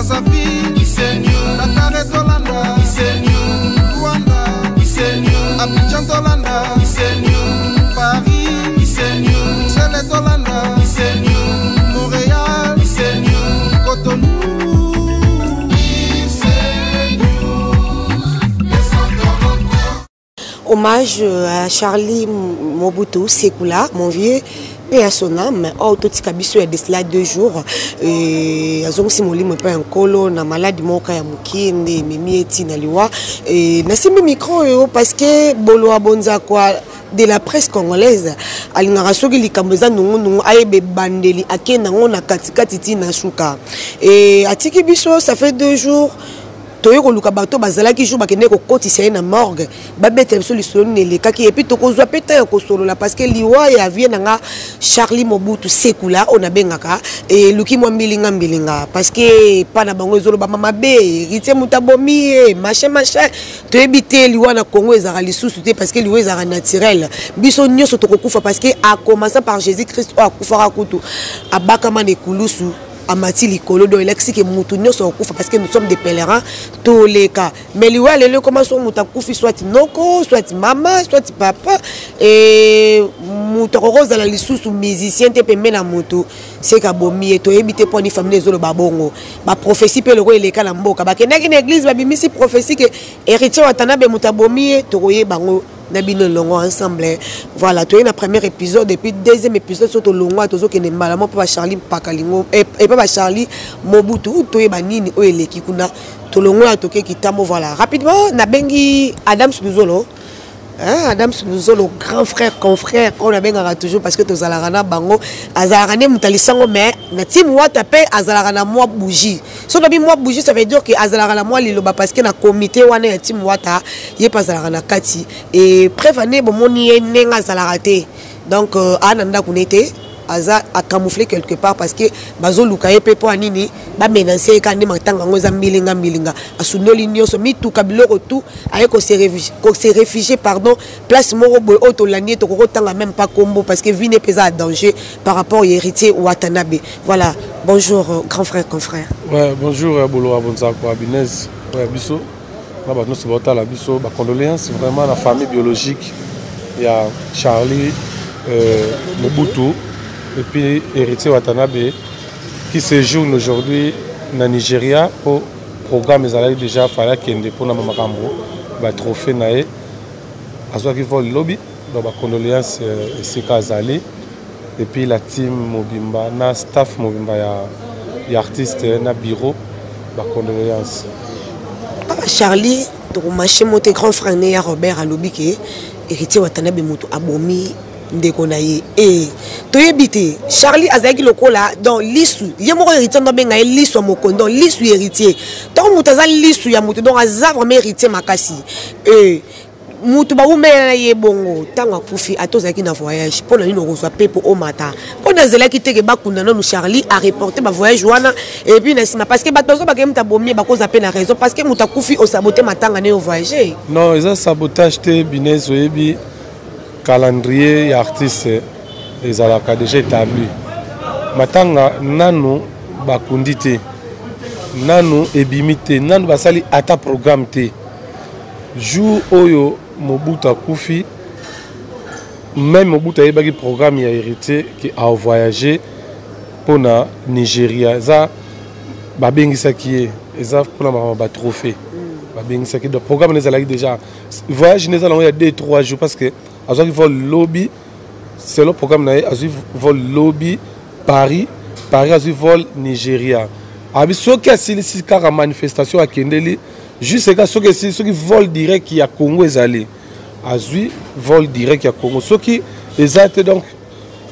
Brazzaville, Dakar et Tolanda, Rwanda, Abidjan Tolanda, Paris, Bruxelles Tolanda, Montréal, Cotonou. Hommage à Charlie Mobutu Sekula, mon vieux, et à son âme. Oh, tout ce qui a de cela 2 jours. Et à son simoli, mon père, un colo, na malade, mon kaya mukinde, mimi eti na liwa. Et na simi micro, parce que bolo abonza quoi. De la presse congolaise, alingara soki likamboza nungu ayebe bandeli akena ngona katikati tina shuka. Et atiki biso, ça fait 2 jours. Toyoko luka bato bazalaki jour bakende ko kotisa na morgue babete biso lisolo nelekaki et puis tokozwa peta ya kosolola parce que liwa ya vie nanga Charlie Mobutu Sekula on a bengaka et luki mwa mbilinga parce que pana bango ezolo ba mama be rite mutabomi machin to ebite liwa na Congo ezara lisusu te parce que liwa ezara naturel biso nyoso tokokufa parce que a commencer par Jésus-Christ a kufara kutu abaka mane kulusu amati likolo do elexi ke mutu nyoso okufa parce que nous sommes des pèlerins tous les cas mais liwa lelo comment so muta kufi soit noko soit mama soit papa et muta roza la lisusu musicien te pembe na mutu c'est ka bomi to ebite pour ni famille zolo babongo ba prophétie pe loko eleka na mboka ba kenaki na église ba bimisi prophétie que héritier watana be muta bomi to koye bango nabino longo ensemble voilà tu es na premier épisode et puis deuxième épisode surtout longo tozo ke mbala mo pa Charlie Pakalingo et pas Charlie Mobutu to e banini o eleki kuna to longo atoke kitamo voilà rapidement na bengi Adam Sunuzolo Adam Sunuzolo grand frère confrère on a bengaka toujours parce que to zalarana bango azarane mutalisango mais na team wata pe azarana moi bougie so na bi moi bougie ça veut dire que azarana moi liloba parce que na comité wana ya team wata ye pas azarana kati et prévané bon moni nenga zalarate donc ananda kunete aza a camoufler quelque part parce que bazo lukaye pe po anini ba menacer ka ndi matanga ngoza milinga asunoli nyoso mitu kabiloko tout aye ko se réfugier pardon place moro boy auto lanie to ko tanga même pas combo parce que vie n'est pas à danger par rapport au héritier Watanabe voilà bonjour grand frère confrère ouais bonjour bolo abonza ko abinez ouais biso ba no se bota la biso ba condoléances vraiment la famille biologique il y a Charlie Mobutu et puis héritier Watanabe qui séjourne aujourd'hui na Nigeria pour programme ezalaki déjà fala kende pour na makambo ba trophée nae azwa ki vol lobby donc ba condoléances esika azali et puis la team mobimba na staff mobimba ya artiste na bureau ba condoléances Papa Charlie to marché monté grand frère né ya Robert alobi ke héritier Watanabe moto abomi ndeko na ye to yebite Charlie azaki lokola dans lisu ye moko héritier ndo benga lisu mokondo lisu héritier tant mutaza lisu ya mutu donc aza vraiment héritier makasi mutu ba umela ye bongo tanga kufi atozaki na voyage pour na nino kozwa pepo o mata pour na zela ki teke bakunda no Charlie a reporté ba voyage wana et puis na sima parce que batozo ba kemta bomie ba koza pe na raison parce que muta kufi o saboter matanga ne o voyager non eza sabotage te binezo yebi calendrier et artiste les alaka déjà établi matanga nanu bakundi te nanu ebimite nanu basali ata programme te jour oyo Mobutu akufi même Mobutu ayebaki programme ya héritier qui a voyagé pour na Nigeria za babengisaki ye eza pour na ba trophée babengisaki le programme les alaki déjà voyage les alaki il y a 2-3 jours parce que azaki vol lobby c'est le programme nae azaki vol lobby Paris azaki vol Nigeria abi soki asilisi kaka manifestation akendeli juste que ceux qui volent direct qui a Congo ezali azui vol direct ya Congo ceux qui ezate donc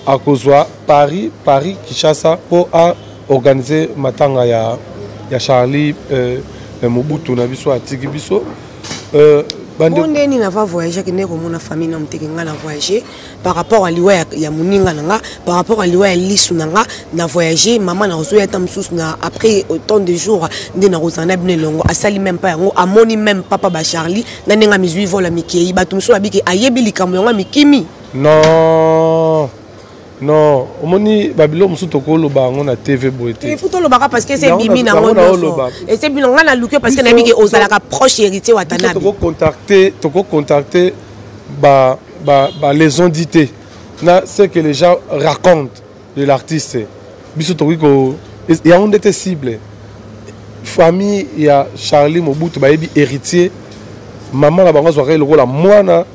à kozwa Paris Kinshasa pour organiser matanga ya Charlie Mobutu na biso atiki biso Bonne ni na va voyager que ne komona famille na mteke nga na voyager par rapport à liwa ya muninga nanga par rapport à liwa ya lisu nanga na voyager maman na rezo ya tamsus na après autant de jours ndi na rozana bine longo asali même pas yango amoni même papa ba Charlie na nenga mizui vola mikei batumso abiki ayebi likambo yango mikimi non Non, omoni babilo musu tokolo bango na TV boete. Il faut to lobaka parce que c'est bimi na ngono. Et c'est bino ngana luke parce que na biki ozalaka proche héritier wa tanabi. Toko contacter les ondités. Na ce que les gens racontent de l'artiste. Biso toko il y a un des cibles. Famille il y a Charlie Mobutu bayebi héritier. Maman la bango zwa le la mwana.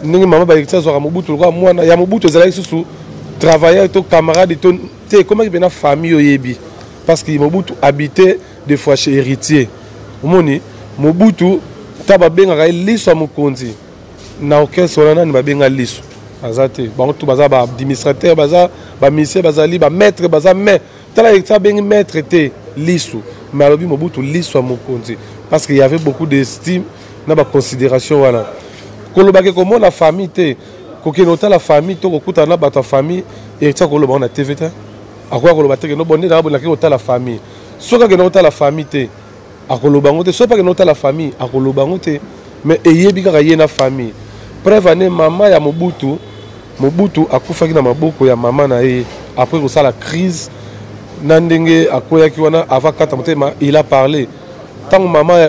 Ningi maman ba héritier zwa Mobutu le mwana ya Mobutu ezalaki susu. Travailler avec ton camarade, comment il y a une famille au Yébi? Parce que Mobutu habitait des fois chez héritier. Mobutu, tu as bien liso mukonzi. Na aucun solana ne va bien liso. Azate, bon tout baza ba administrateur baza, ba ministère baza li, ba maître baza mais tu as bien maître était liso. Mais alors Mobutu liso mukonzi parce qu'il y avait beaucoup d'estime, na ba considération voilà. Kolobake comment la famille était quand on a la famille, on a la famille, et tu as la TV. À quoi on a la famille. Soit on a la famille, soit pas on a la famille, mais il y a une famille. Preuve, maman ya Mobutu a fait na maboko ya maman na ye après ça la crise. Nandenge akoya ki wana avant katama il a parlé. Tant maman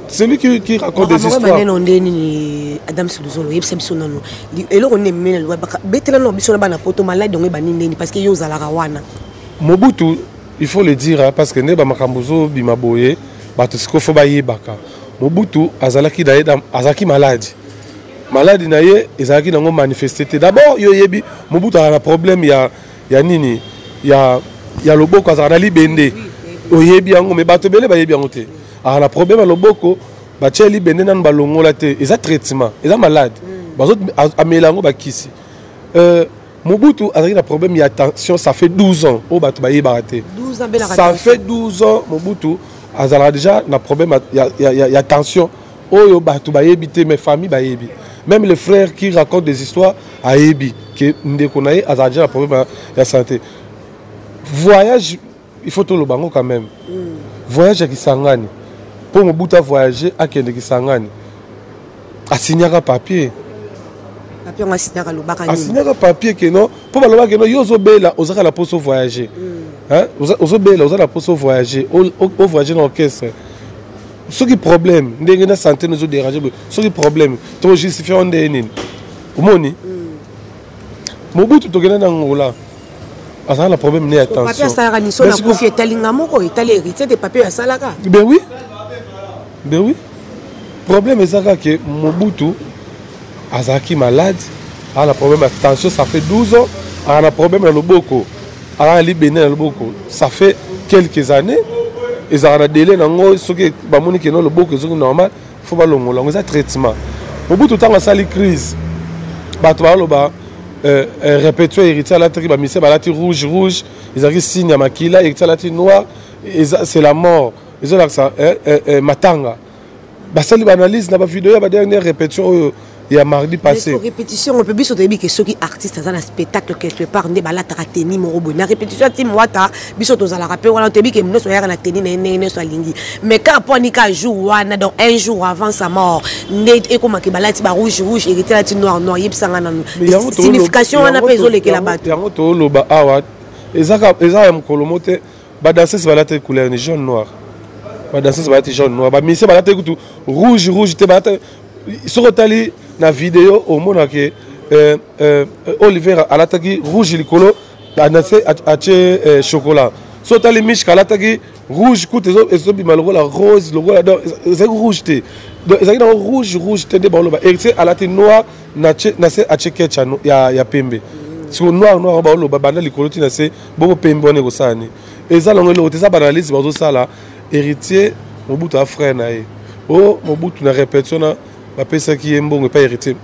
c'est lui qui raconte des histoires. Adam Souluzolo, il y a des gens parce que Mobutu, il faut le dire, parce que Neba Makambozo, Bimaboye, Batusko Bayebaka. Mobutu, Azalaki malade. Malade, Azalaki n'a manifesté. D'abord, Mobutu a un problème, il y a Nini, il y a le Boko, Azalali Bende. Oyebi, mais Batobele, Bayebi, alors le problème à l'oboko, bacheli benenan balongo la te, ils ont traitement, ils ont malade. Bazot amelango bakisi. Mobutu a un problème, il y a tension, ça fait 12 ans au batu baye baraté. 12 ans ça fait 12 ans Mobutu a déjà un problème, il y a tension au batu baye bité mes familles baye bi. Même les frères qui racontent des histoires à Ebi que ndekonaye a déjà un problème de santé. Voyage, il faut tout le bango quand même. Voyage à Kisangani. Pour Mobutu voyager à Kisangani. A signer un papier. A signer un papier que non. Pour que non, yozo bela, osera la poste voyager. Hein? Ozo bela, osera la poste voyager. Au voyager dans l'orchestre. Ce qui est problème, n'engagez pas santé nous déranger. Ce qui est problème, tu justifies on est Omoni. Mobutu to gena Angola. Asa le problème n'est attention. Papier ça raniso na confier talingamo ko itali héritier des papiers à salaka. Ben oui. Ben oui. Problème est ça que Mobutu Azaki malade, a un problème attention, ça fait 12 ans, a un problème dans le boko. A un libéné dans le boko. Ça fait quelques années. Ils ont un délai dans ce que bamoni qui dans le boko c'est normal, faut pas longo, longo ça traitement. Mobutu tant ça les crise. Batwa répétition héritier la tri ba mise ba la tri rouge ils arrivent signe à makila héritier la tri noir c'est la mort ils ont ça matanga ba sali ba analyse na ba vidéo ba dernière répétition il y a mardi passé répétition on peut bien sauter que ceux qui artistes dans un spectacle quelque part ne ba la trateni mo robo na répétition tim wata biso to za la rapper wala te bi que no so ya na teni na so lingi mais quand poni ka jour wana donc un jour avant sa mort net et comment que ba la ti ba rouge héritier la ti noir yebsanga na signification wana pezo leke la bato yango to loba awa ezaka ya mkolomote ba danser ba la te couleur ni jaune noir ba danser ba la te jaune noir ba mise ba la te rouge te ba la sur tali na vidéo au monde que Oliver a l'attaqué rouge likolo a danser à chocolat sur tali miche a l'attaqué rouge coûte et malheureux la rose le c'est rouge te donc ils ont rouge te de baloba et c'est à la te noir na c'est à checker chano ya pembe sur noir baloba banda likolo ti na c'est beaucoup pembe on est sani et ça longo te ça banalise bazo sala héritier Mobutu a frère na oh Mobutu na répétition na ba pesa ki mbongo pas héritier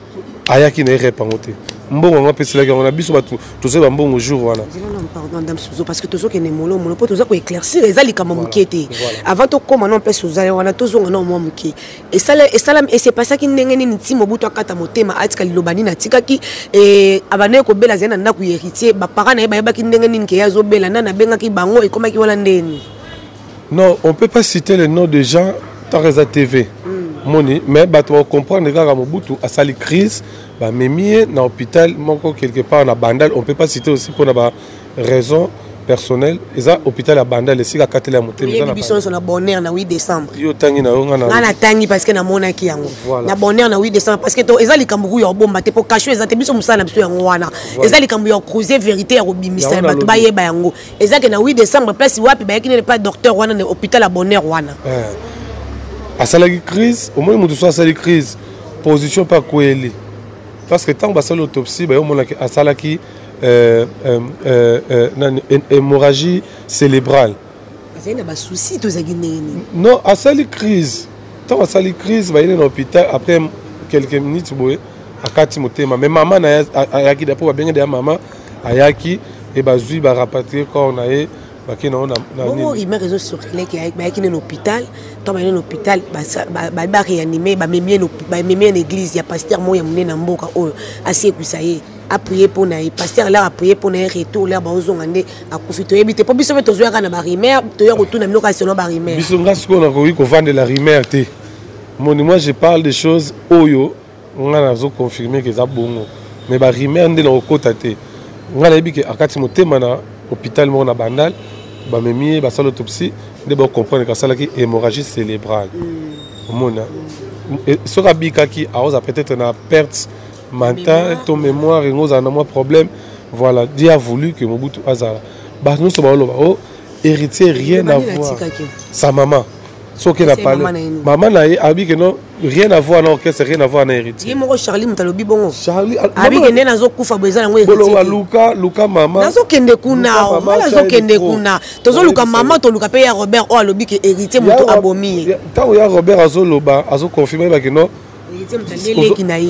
ayaki na répondre mbongo nga pesa la on a biso ba to se ba mbongo jour wana pardon madame Souzo parce que tozo ke ne molo po tozo ko éclaircir ezali kama mukete avant to koma non pesa Souzo wana tozo ngana mo muke et c'est pas ça qui ndenge ni nti Mobutu akata motema atika lilobani na tikaki abane ko bela zena na ku héritier ba parents na ba ki ndenge ni ke yazo bela na benga ki bango et comment ki wala ndeni. Non, on peut pas citer les noms de gens dans la TV. moni mais bato va comprendre kaka Mobutu a sali crise ba memie na hôpital moko quelque part na Bandal. On peut pas citer aussi pour na ba raison personnelle eza hôpital à Bandal ici ka katela motema eza na biso na bonheur na 8 décembre yo tangi na yo ngana na tangi parce que na mona ki yango na bonheur na 8 décembre parce que to eza likambu ya bomba te po cacher eza te biso musala biso yango wana eza likambu ya cruiser vérité ya robimisa bato ba yeba yango eza ke na 8 décembre place wapi ba yakine pas docteur wana na hôpital à bonheur wana a salaki crise au moins mutu so a sali crise position pas koeli parce que tant ba sala autopsie ba yo mona ki a salaki hémorragie cérébrale. Non, à sali crise. Tant à sali crise, il est dans l'hôpital après quelques minutes, à Kati Motema. Mais maman a yaki d'abord bien de maman a yaki et bazui ba rapatrier quand on a eu baki na on a. Bon, il m'a raison sur les qui a yaki dans l'hôpital. Tant dans l'hôpital, ba réanimé, ba mémie en église, il y a pasteur moi ya mné na mboka o assez kusaye. A prier pour naï pasteur là a prier pour naï retour là baozo ngande a profiter ebité pour biso beto zoya na ba rimer to ya retour na location ba rimer biso ngas ko na ko wi ko vendre la rimer té moi je parle des choses oyo ngana zo confirmer que za bongo mais ba rimer ndé na okota té ngana yebi que akati motema na hôpital mo na Bandal ba memie ba sala autopsie ndé ba comprendre que ça qui hémorragie cérébrale mona so rabika ki a peut-être na perte mental, ton mémoire, et nous avons un problème. Voilà, Dieu a voulu que Mobutu Azara. Bah, nous sommes héritier, rien à voir. Sa maman. Ce qu'elle a parlé. Maman n'a que non, rien à voir, non, c'est rien à voir avec héritier. Charlie Mutalobi Bongo. Charlie, Abi Kende Nazo Kufa Beza Ngo héritier. Luka maman. Nazo Kende Kuna, Nazo Kende Kuna. Tozo Luka maman, to Luka Peya Robert, oh, alobi que héritier Mutu Abomi. Tant il y a Robert Azo Loba, Azo confirmé que non.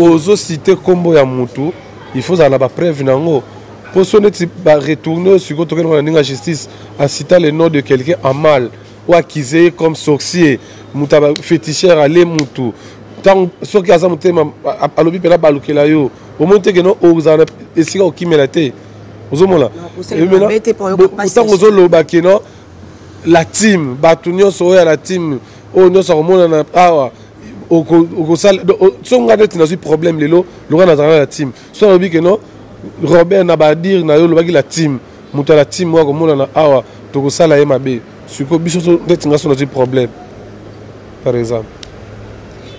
Ozo cité combo ya mutu il faut avoir la preuve nango pour sonner retourner sur côté de la justice à citer le nom de quelqu'un en mal ou accusé comme sorcier muta féticheur aller mutu tant ce qui a ça mutema alobi pela balukela yo au monte que non ozana esika okimelate ozomona et maintenant ozo loba que non la team batunyo so ya la team o no so mona na awa au sal son gars n'a pas problème lelo le gars n'a la team soit on dit que non Robert n'a pas dire na yo le bagi la team muta la team moi comme on a awa to ko sala e mabe suko biso peut-être n'a pas problème par exemple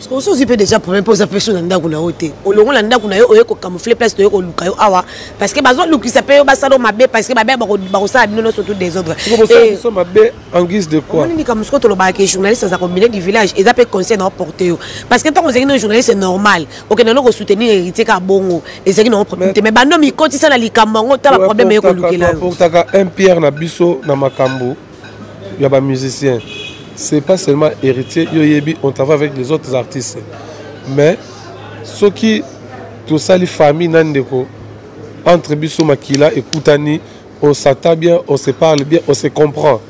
parce que aussi peut déjà problème pour sa personne nda kuna hote o longo nda kuna yo oyeko camoufler place to yo luka yo awa parce que bazo lukisa pe yo basalo mabe parce que babe ba ko sala bino surtout des autres et so mabe en guise de quoi on dit comme ce que to ba que journaliste ça combiner du village et ça peut conseil na porter yo parce que tant que un journaliste c'est normal OK na no ko soutenir héritier ka bongo et c'est no problème mais bando mi koti ça na likambo ta ba problème yo ko lukela pour taka un pierre na biso na makambo ya ba musicien. C'est pas seulement héritier, on travaille avec les autres artistes. Mais ce qui, tout ça, les familles, entre Bissou Makila et Koutani, on s'attend bien, on se parle bien, on se comprend.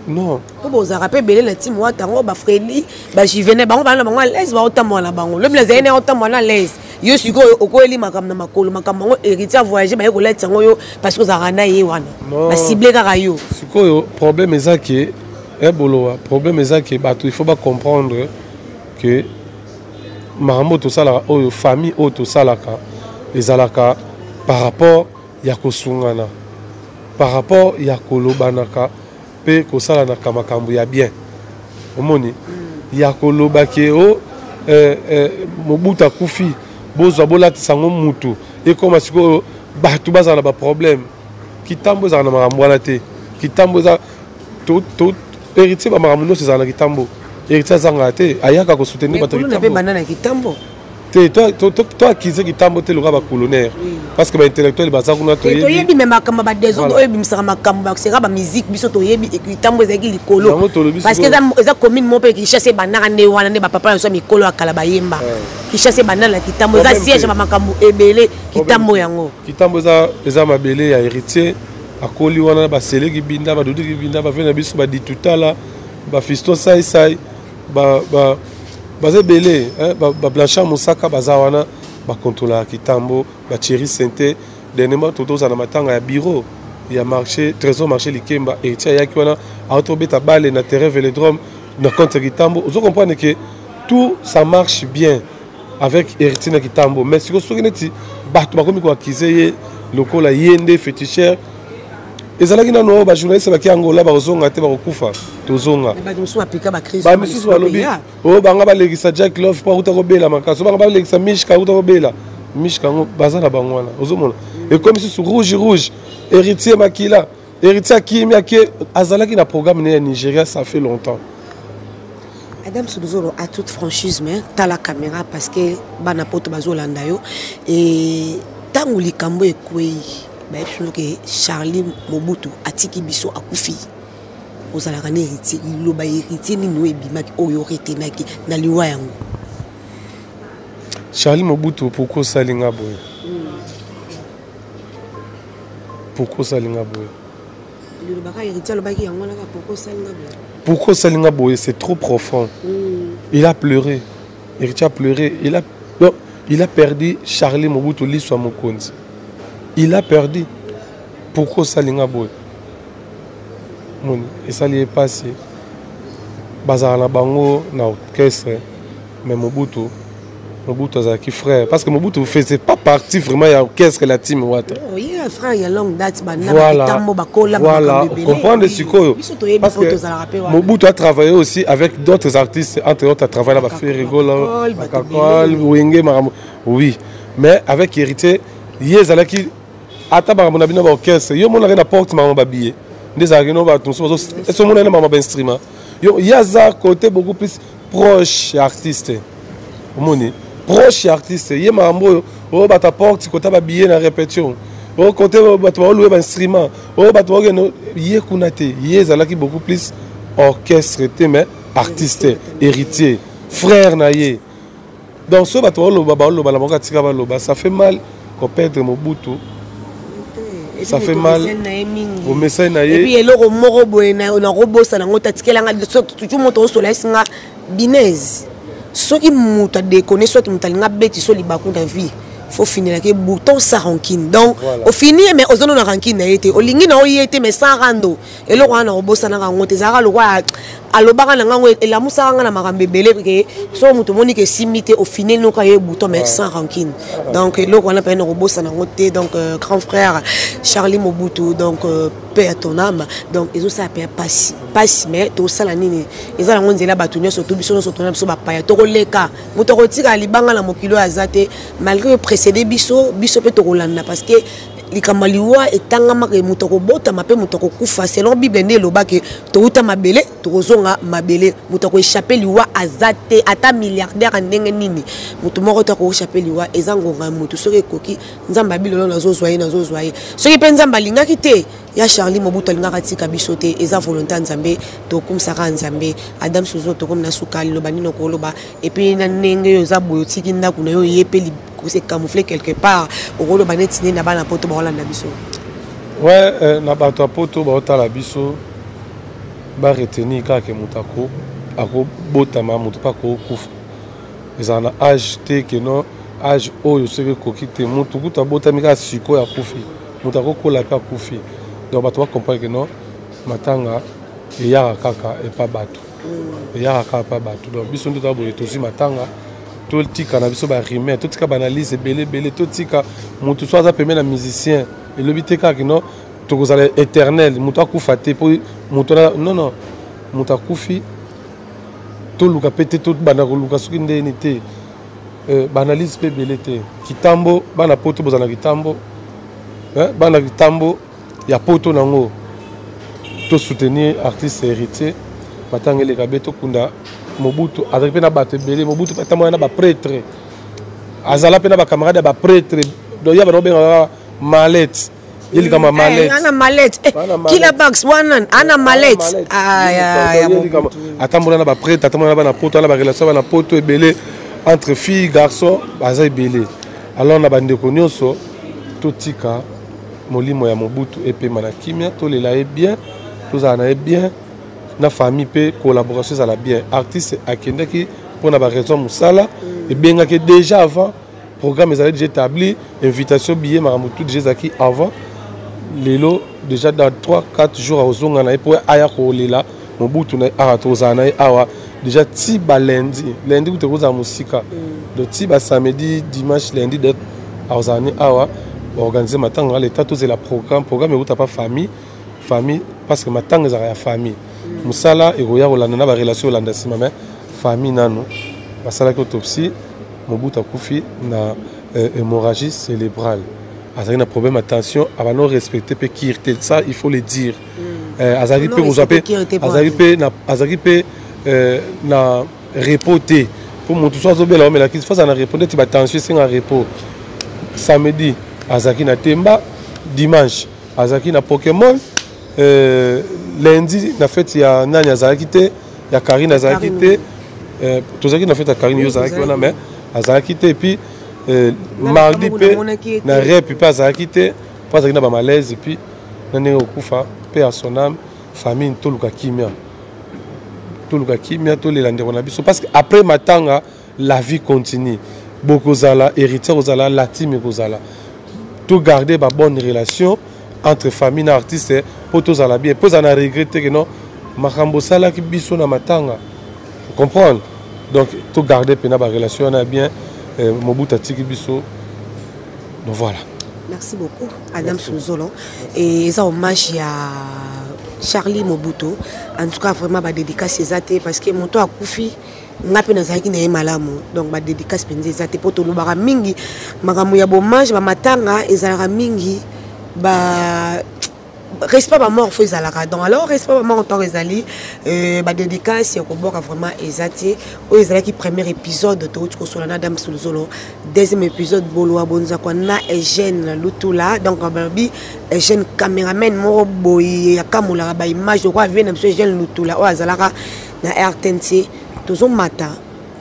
Non. Vous vous rappelez, belé la team wa tango ba Freddy, ba Jivenet, ba on ba l'aise ba autant moi la bango. Le blaze ne autant moi na l'aise. Yo siko okoeli makam na makolo makam héritier voyager ba yo lettre ngo yo parce que za rana ye wana. Ba ciblé kaka yo. Siko yo problème ezaki bolo problème ezaki ba il faut pas comprendre que marambo to sala o famille o to salaka ezalaka par rapport ya kosungana. Par rapport ya kolobanaka pe kosala na kamakambu ya bien omoni ya koloba ke o Mobutu akufi bozwa bolatisa ngo mutu ekoma siko bato bazala ba problème kitambo ezala na makambo wana te kitambo eza to héritier ba makambo nyonso ezala na kitambo héritier azanga te ayaka kosoutenir bato kitambo toi qui sais kitambo te loka ba colonnaire parce que ba intellectuel baza kuna to yebi même makamba ba désordre oyebi misaka makamba sera ba musique biso to yebi kitambo ezaki likolo parce que eza commune mo pe ki chasse banana ne wana ne ba papa so mikolo akala ba yemba ki chasse banana kitambo eza siège ba makambo ebele kitambo yango kitambo eza mabele ya héritier akoli wana ba sele ki binda ba dudu ki binda ba vena biso ba ditutala ba fiston sai baza belé ba Blanchard Moussaka baza wana ba contrôler kitambo ba Thierry Sainté dernièrement toto za na matanga ya bureau ya marché trésor marché likemba et tia yaki wana autobeta balle na terrain Vélodrome na compte Kitambo. Vous comprenez que tout ça marche bien avec héritier na Kitambo. Mais si vous souvenez bato bakomi ko accuser lokola yende féticheur. Ezalaki na no ba journaliste ba ki Angola ba ozonga te ba kokufa tozonga. Ba musu apika ba crise. Ba musu ba lobi. O banga ba legisa Jack Love pa uta kobela makaso banga ba legisa Mishka uta kobela. Mishka ngo bazana bangwana. Ozomona. Et comme sur rouge héritier makila. Héritier Kimia qui azalaki na programme né Nigeria ça fait longtemps. Adam Souzoro a toute franchise mais t'as la caméra parce que bana poto bazolanda yo et tangu likambo ekwe ba que Charlie Mobutu atiki biso akufi ozalaka na héritier iloba héritier ni no ebimaki oyo retenaki na liwa yango. Charlie Mobutu pourquoi salinga boy? Pourquoi salinga boy? Pourquoi salinga boy? C'est trop profond. Il a pleuré. Héritier a pleuré. Il a perdu Charlie Mobutu Liswa Mokonzi. Il a perdu. Pourquoi salinga boy? Et ça lui est passé. Bazar na bango na orchestre. Mais Mobutu Azaki frère. Parce que Mobutu ne faisait pas partie vraiment de l'orchestre la team Wata. Oui, frère, il y a longue date. Voilà. Comprendre ce que parce que Mobutu a travaillé aussi avec d'autres artistes. Entre autres, a travaillé avec Ferrigola, Kakol, Wenge, oui. Mais avec héritier, il y a des qui attendent mon abonnement orchestre. Il y a mon arène à porte ma babillé. Des arènes à tout ça. Et ce monde est instrument. Il y a un côté beaucoup plus proche artiste. Proche artiste, il y a mambo, oh bata porte, côté babillé na répétition, oh côté bata louer instrument, oh bata il y a kunate, il y a zalaki beaucoup plus orchestre, mais artiste, héritier, frère naïe. Donc ce bata ça fait mal qu'on perde Mobutu. Ça fait mal au message naïe. Et puis il y a le moro boena, on a robot ça n'engoutte à tirer la toujours monter au soleil, c'est un binez. Ce qui m'a déconné, soit tu m'as bêti sur les balcons de vie, il faut finir avec le bouton sans rancune. Donc, au fini, mais aux zones de rancune, au lingi n'a été, mais sans rando. Et le roi n'a pas bossé, n'a pas monté, le roi à l'obaran, et la moussa n'a pas bébé, soit moutomoni que simité, au fini, nous avons le bouton, mais sans rancune. Donc, le roi n'a pas un robot, ça n'a pas donc, grand frère Charlie Mobutu, donc, paix à ton âme. Donc, ils ont ça à passer. Passi mais tout ça la nini ils ont la nzela batunya surtout biso surtout na biso ba paya to koleka moto kotika libanga na mokilo azate malgré précédé biso pe to kolanda parce que likamaliwa etangama ke moto kobota mape moto kokufa selon bible ndé loba ke to uta mabele to kozonga mabele moto ko échapper liwa azate ata milliardaire ndenge nini moto moko to ko échapper liwa ezangonga moto soki koki nzamba bilolo nazo zoye soki pe nzamba lingaki te ya Charlie Mobutu lingaka tika biso te eza volonté nzambe to kumsaka nzambe Adam Souzoro to comme na sukali loba nino ko loba et puis na ndenge yo za boyo tiki ndako na yo yepeli c'est camouflé quelque part au rôle banetine na bana poto ba na biso. Ouais, na bato poto ba ota la biso ba retenir ka ke mutako ako botama mutu pa ko kufa. Ezana âge te ke no âge oyo seke kokite mutu kuta botami ka siko ya kufi. Mutako kola pa kufi. Donc bato ba comprendre que non matanga e ya kaka e pa bato. E ya kaka pa bato. Donc biso ndo tabo etosi matanga tout tika na biso ba rimer tout tika banalise belé tout tika mutu soit za pemena musicien et le biteka que non to kozala éternel mutu akufa te po mutu non mutu akufi to luka pete tout bana ko luka soki ndeni te banalise pe belé te kitambo bana poto bozana kitambo bana kitambo ya poto nango to soutenir artiste héritier matangele kabeto kunda Mobutu avec na bato belé Mobutu patamona ba prêtre azala pe na ba camarade ba prêtre do ya ba robenga mallette yeli kama mallette ana mallette kila box one ana mallette ya atambola na ba prêtre atambola na ba poto na ba relation na poto e belé entre filles garçons baza belé alors na bande konyoso totika molimo ya Mobutu et pe manakimia to lela e bien tous ana e bien na famille pe collaboration ça la bien artiste akende qui pour na ba raison musala et bien que déjà avant programme ils allaient déjà établi invitation billet maramutu déjà qui avant lelo déjà dans 3-4 jours à ozonga na pour aya ko lela Mobutu na awa tozana awa déjà tiba lundi vous te cause à musika le tiba samedi dimanche lundi d'être ozani awa organiser matanga l'état tous la programme et t'as pas famille parce que matanga za ya famille musala et roya olanda na ba relation olanda sima mais famille nano basala ki autopsie Mobutu akufi na hémorragie cérébrale. Il y a un problème attention, à non respecter pe kirté, ça il faut le dire. Azari pe ozape, azari pe na repoter pour mon tout soit zobela mais la qui faut ça na répondre tu attention c'est un repos. Samedi azaki na Temba, dimanche azaki na Pokémon, lundi na fête ya nani azaki te, ya Karine azaki te, tozaki na fête ya Karine yo azaki wana mais azaki te et puis mardi pe na rep pe azaki te pas azaki na ba malaise et puis na ndenge okufa pe à son âme famille toluka kimia to le landero na biso parce que après matanga la vie continue beaucoup zala héritier ozala la team kozala tout garder ba bonne relation entre famille et artiste pour tous ala bien pour na regretter que non makambo sala ki biso na matanga vous comprenez donc tout garder pena ba relation na bien Mobutu atiki biso donc voilà. Merci beaucoup Adam Souzolo et ça hommage à Charlie Mobutu en tout cas vraiment ba dédicace ezate parce que moto akufi ngape na zaki na malamu donc ba dédicace penze ezate poto lubara mingi makambo ya hommage ba matanga ezalaka mingi ba respect ba mort faut ezalaka donc alors respect ba mort tant ezali ba dédicace ya koboka vraiment ezate o ezalaki premier épisode to ko solana Adam Souzolo deuxième épisode bolwa bonza kwa na Eugène Lutula donc babi Eugène cameraman mo boy ya kamula ba image ko vient monsieur Eugène Lutula o azalaka na RTNC tozo mata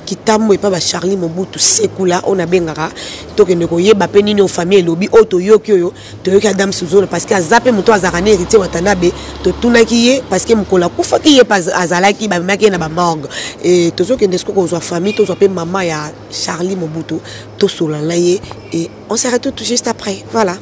kitambo epa ba Charlie Mobutu sekula on a bengara to ke ndeko yeba pe nini o famille lobi o to yoki oyo to yoki Adam Souzolo parce que azape moto azarane héritier watanabe to tunaki ye parce que mukola kufa ki ye pas azalaki ba maki na ba morgue et tozo ke ndesko ko zo famille to zo pe maman ya Charlie Mobutu to solala ye et on s'arrête tout juste après voilà.